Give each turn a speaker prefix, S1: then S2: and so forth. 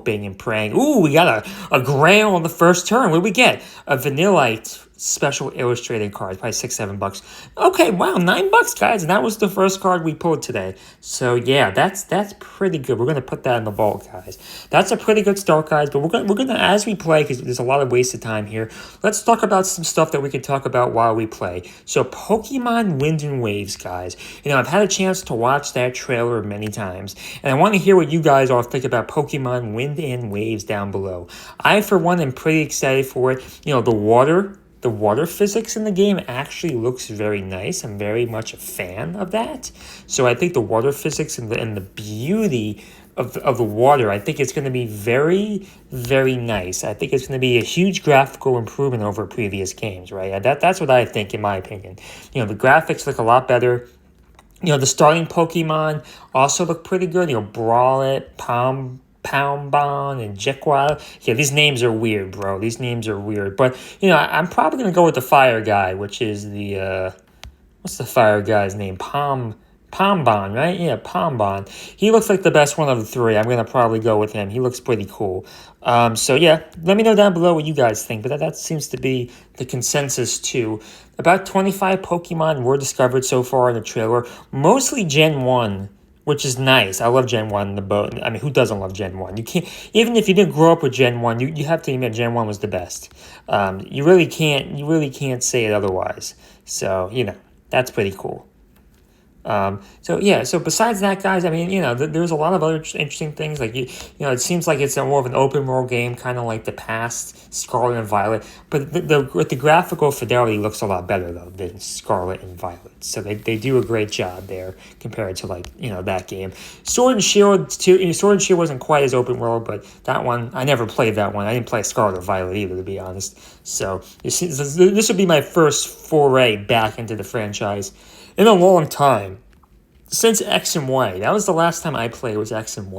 S1: hoping and praying. Ooh, we got a grail on the first turn. What did we get? A Vanillite special illustrated card, probably $6-7. Okay, wow, $9, guys, and that was the first card we pulled today. So yeah, that's pretty good. We're gonna put that in the vault, guys. That's a pretty good start, guys. But we're gonna as we play, because there's a lot of wasted time here. Let's talk about some stuff that we can talk about while we play. So Pokemon Wind and Waves, guys. You know, I've had a chance to watch that trailer many times, and I want to hear what you guys all think about Pokemon Wind and Waves down below. I, for one, am pretty excited for it. You know, the water physics in the game actually looks very nice. I'm very much a fan of that. So I think the water physics and the beauty of the water, I think it's going to be very, very nice. I think it's going to be a huge graphical improvement over previous games, right? That's what I think, in my opinion. You know, the graphics look a lot better. You know, the starting Pokemon also look pretty good. You know, Brawlette, Poundbon, and Jequile. Yeah, these names are weird, bro. These names are weird. But, you know, I'm probably going to go with the fire guy, which is the, what's the fire guy's name? Poundbon, right? Yeah, Poundbon. He looks like the best one of the three. I'm going to probably go with him. He looks pretty cool. So, yeah, let me know down below what you guys think. But that seems to be the consensus, too. About 25 Pokemon were discovered so far in the trailer. Mostly Gen 1, which is nice. I love Gen 1 in the boat. I mean, who doesn't love Gen 1? You can't, even if you didn't grow up with Gen 1, you have to admit Gen 1 was the best. You really can't say it otherwise. So, you know, that's pretty cool. So besides that, guys, I mean, you know, there's a lot of other interesting things. Like, you know, it seems like it's more of an open world game, kind of like the past Scarlet and Violet. But the graphical fidelity looks a lot better, though, than Scarlet and Violet. So they do a great job there compared to, like, you know, that game. Sword and Shield, too. You know, Sword and Shield wasn't quite as open world, but that one, I never played that one. I didn't play Scarlet or Violet either, to be honest. So this would be my first foray back into the franchise in a long time. Since X and Y. That was the last time I played, was X and Y.